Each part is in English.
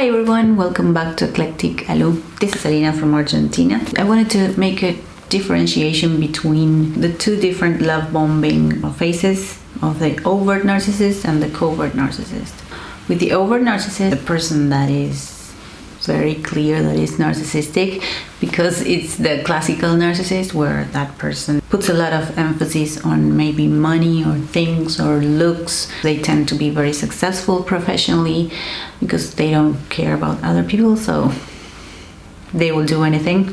Hi everyone, welcome back to Eclectic Alu. This is Alina from Argentina. I wanted to make a differentiation between the two different love bombing phases of the overt narcissist and the covert narcissist. With the overt narcissist, the person that is very clear that is narcissistic, because it's the classical narcissist where that person puts a lot of emphasis on maybe money or things or looks. They tend to be very successful professionally because they don't care about other people, so they will do anything,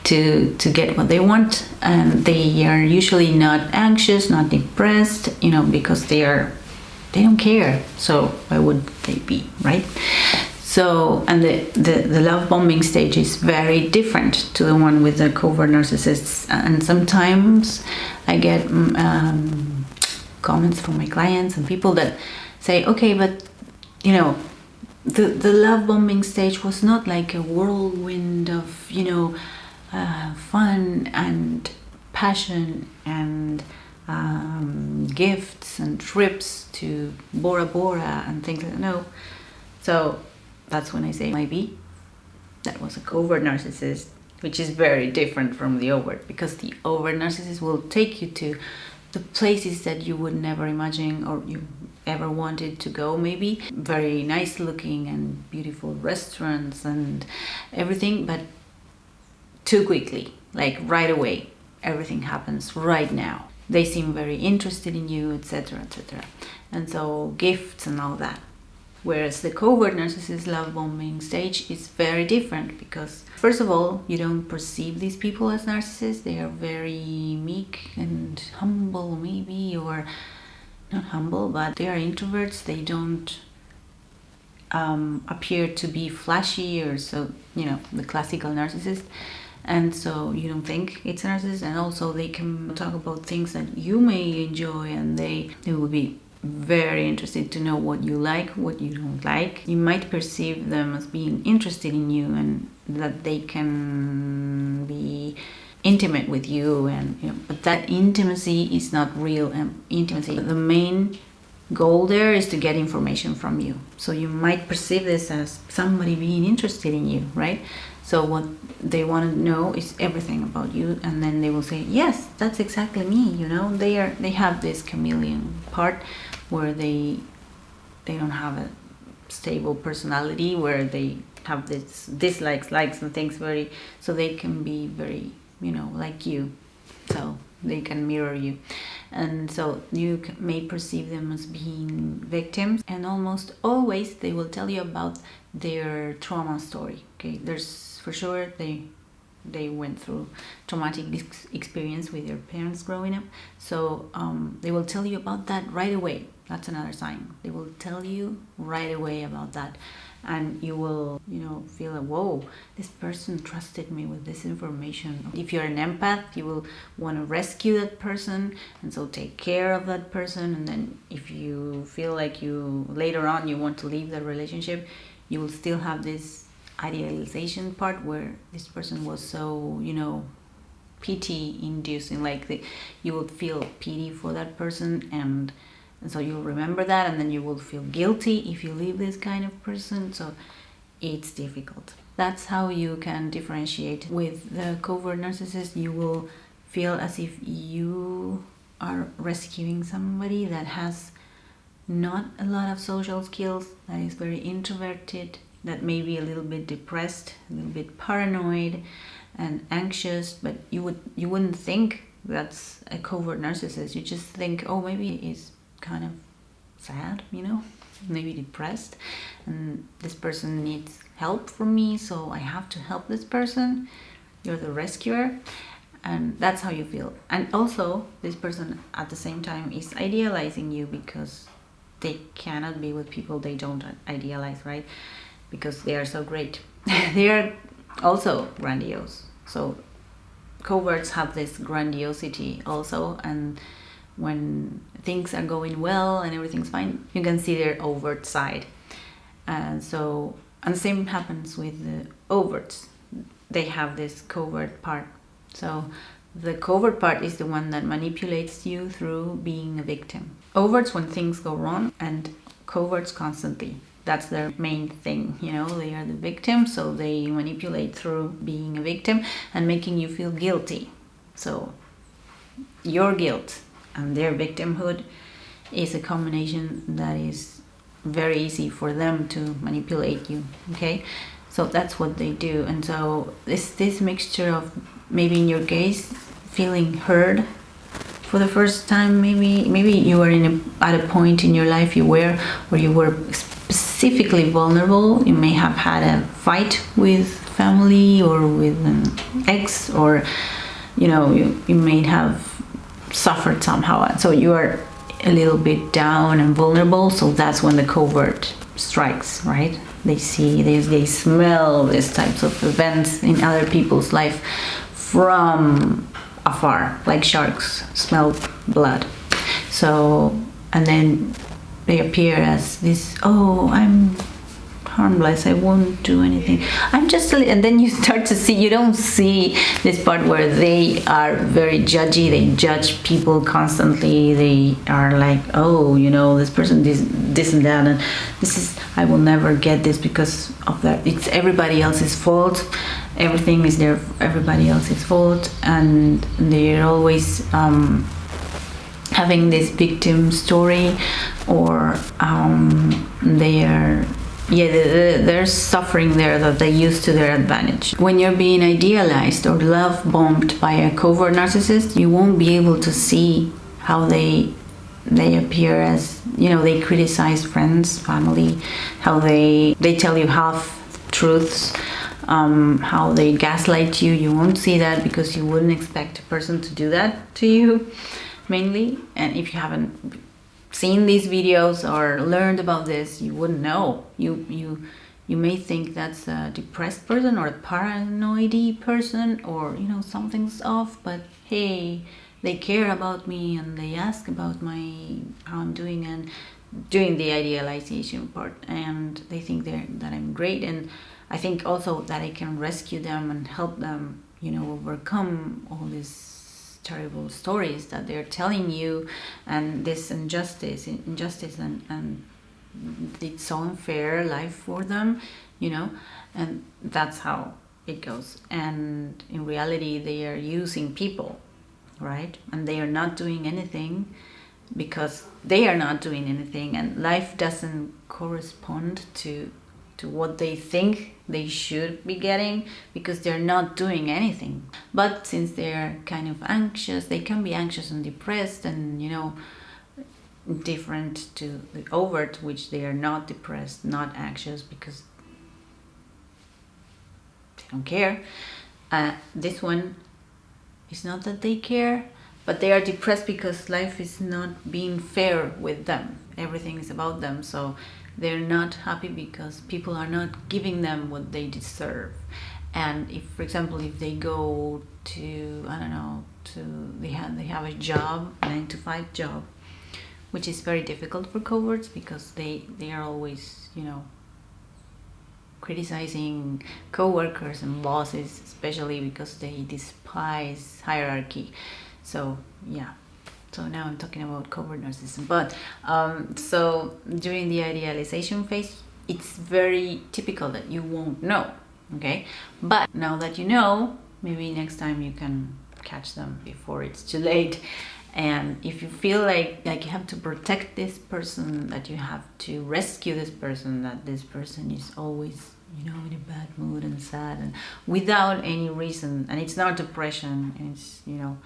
to get what they want. And they are usually not anxious, not depressed, because they don't care. So why would they be, right? So, and the love bombing stage is very different to the one with the covert narcissists. And sometimes I get comments from my clients and people that say, okay, but the love bombing stage was not like a whirlwind of fun and passion and gifts and trips to Bora Bora and things like that. No. So that's when I say maybe that was a covert narcissist, which is very different from the overt, because the overt narcissist will take you to the places that you would never imagine or you ever wanted to go, maybe very nice looking and beautiful restaurants and everything, but too quickly, like right away. Everything happens right now. They seem very interested in you, etc., etc. And so gifts and all that. Whereas the covert narcissist love bombing stage is very different, because first of all, you don't perceive these people as narcissists. They are very meek and humble, maybe, or not humble, but they are introverts. They don't appear to be flashy or so, the classical narcissist. And so you don't think it's a narcissist. And also they can talk about things that you may enjoy, and they will be very interested to know what you like, what you don't like. You might perceive them as being interested in you and that they can be intimate with you, and but that intimacy is not real intimacy. The main goal there is to get information from you. So you might perceive this as somebody being interested in you, right? So what they want to know is everything about you, and then they will say, yes, that's exactly me. They have this chameleon part where they don't have a stable personality, where they have this dislikes, likes and things so they can be very, like you. So they can mirror you. And so you may perceive them as being victims, and almost always they will tell you about their trauma story. Okay, there's for sure they went through traumatic experience with their parents growing up. So they will tell you about that right away. That's another sign. They will tell you right away about that. And you will, feel like, whoa, this person trusted me with this information. If you're an empath, you will want to rescue that person, and so take care of that person. And then if you feel like later on you want to leave the relationship, you will still have this idealization part where this person was so, pity inducing, like you will feel pity for that person, and so you'll remember that, and then you will feel guilty if you leave this kind of person. So it's difficult. That's how you can differentiate. With the covert narcissist, you will feel as if you are rescuing somebody that has not a lot of social skills, that is very introverted, that may be a little bit depressed, a little bit paranoid and anxious, but you wouldn't think that's a covert narcissist. You just think, oh, maybe he's kind of sad, maybe depressed, and this person needs help from me, so I have to help this person. You're the rescuer, and that's how you feel. And also this person at the same time is idealizing you, because they cannot be with people they don't idealize, right? Because they are so great. They are also grandiose. So coverts have this grandiosity also, and when things are going well and everything's fine, you can see their overt side. And the same happens with the overts. They have this covert part. So the covert part is the one that manipulates you through being a victim. Overts when things go wrong, and coverts constantly. That's their main thing, you know. They are the victim, so they manipulate through being a victim and making you feel guilty. So your guilt and their victimhood is a combination that is very easy for them to manipulate you, okay? So that's what they do. And so this mixture of, maybe in your case, feeling heard for the first time, maybe you were at a point in your life where you were specifically vulnerable. You may have had a fight with family or with an ex, or you know, you may have suffered somehow, and so you are a little bit down and vulnerable. So that's when the covert strikes, right? They see, they smell these types of events in other people's life from afar, like sharks smell blood. So, and then they appear as this, oh, I'm harmless, I won't do anything, I'm just and then you start to see, you don't see this part where they are very judgy, they judge people constantly, they are like, oh, you know, this person this and that, and this is, I will never get this because of that, it's everybody else's fault, everything is everybody else's fault, and they're always having this victim story, or there's suffering there that they use to their advantage. When you're being idealized or love bombed by a covert narcissist, you won't be able to see how they appear as, you know, they criticize friends, family, how they tell you half truths, how they gaslight you. You won't see that because you wouldn't expect a person to do that to you, mainly. And if you haven't seen these videos or learned about this, you wouldn't know. You may think that's a depressed person or a paranoid person, or, you know, something's off, but hey, they care about me and they ask about how I'm doing, and doing the idealization part, and they think that I'm great, and I think also that I can rescue them and help them, you know, overcome all these terrible stories that they're telling you, and this injustice and it's so unfair life for them, you know, and that's how it goes. And in reality, they are using people, right? And they are not doing anything because they are not doing anything, and life doesn't correspond to what they think they should be getting because they're not doing anything. But since they're kind of anxious, they can be anxious and depressed, and, you know, different to the overt, which they are not depressed, not anxious, because they don't care. This one is not that they care, but they are depressed because life is not being fair with them. Everything is about them, so they're not happy because people are not giving them what they deserve. And if, for example, if they go to, I don't know, they have a job, 9-to-5 job, which is very difficult for coverts because they are always, you know, criticizing co-workers and bosses, especially because they despise hierarchy. So yeah, so now I'm talking about covert narcissism. But so during the idealization phase, it's very typical that you won't know, okay? But now that you know, maybe next time you can catch them before it's too late. And if you feel like you have to protect this person, that you have to rescue this person, that this person is always, you know, in a bad mood and sad and without any reason, and it's not depression, it's, you know,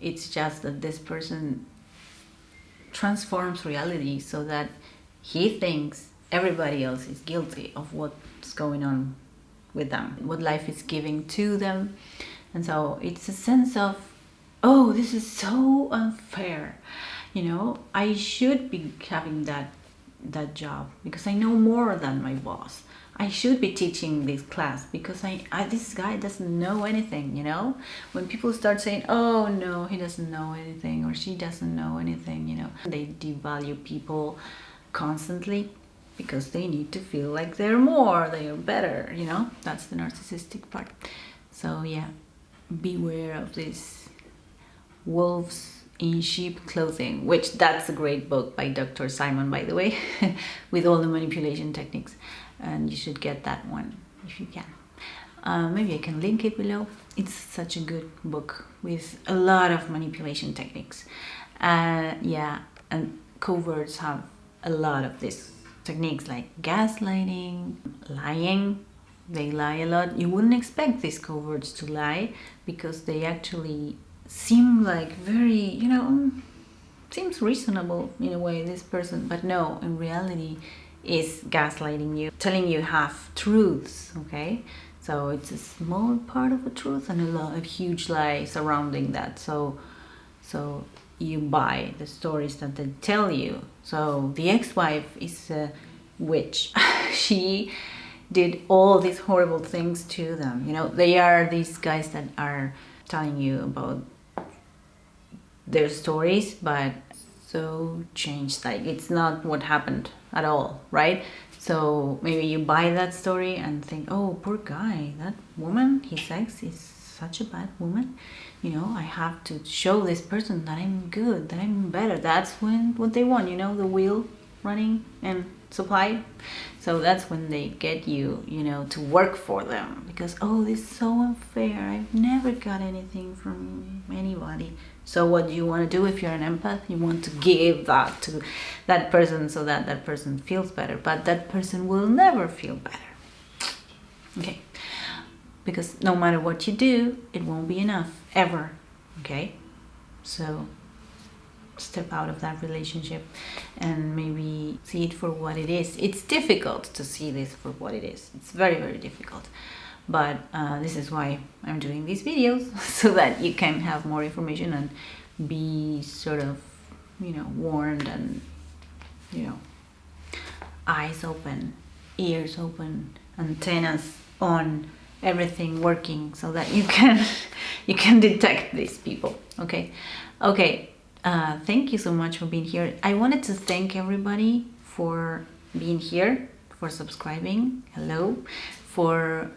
it's just that this person transforms reality so that he thinks everybody else is guilty of what's going on with them, what life is giving to them. And so it's a sense of, oh, this is so unfair, you know, I should be having that job because I know more than my boss. I should be teaching this class because this guy doesn't know anything, you know? When people start saying, oh no, he doesn't know anything, or she doesn't know anything, you know, they devalue people constantly because they need to feel like they're more, they are better, you know? That's the narcissistic part. So yeah, beware of these wolves in sheep clothing, which that's a great book by Dr. Simon, by the way, with all the manipulation techniques, and you should get that one if you can. Maybe I can link it below. It's such a good book with a lot of manipulation techniques. Yeah, and coverts have a lot of these techniques like gaslighting, lying. They lie a lot. You wouldn't expect these coverts to lie because they actually seem like very, seems reasonable in a way, this person, but no, in reality is gaslighting you, telling you half truths, okay? So it's a small part of a truth and a huge lie surrounding that. So you buy the stories that they tell you. So the ex-wife is a witch. She did all these horrible things to them. They are these guys that are telling you about their stories, but so changed, like it's not what happened at all, right? So maybe you buy that story and think, oh, poor guy, that woman, his ex is such a bad woman. I have to show this person that I'm good, that I'm better. That's what they want, the wheel running and supply. So that's when they get you, to work for them, because, oh, this is so unfair. I've never got anything from anybody. So what do you want to do if you're an empath? You want to give that to that person so that that person feels better, but that person will never feel better. Okay, because no matter what you do, it won't be enough ever. Okay, so step out of that relationship and maybe see it for what it is. It's difficult to see this for what it is. It's very, very difficult. But this is why I'm doing these videos, so that you can have more information and be sort of, warned and, eyes open, ears open, antennas on, everything working, so that you can detect these people. Okay. Thank you so much for being here. I wanted to thank everybody for being here, for subscribing, hello, for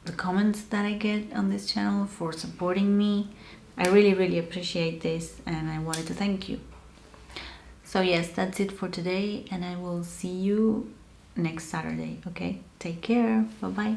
the comments that I get on this channel, for supporting me. I really, really appreciate this, and I wanted to thank you. So yes, that's it for today, and I will see you next Saturday. Okay, take care. Bye bye.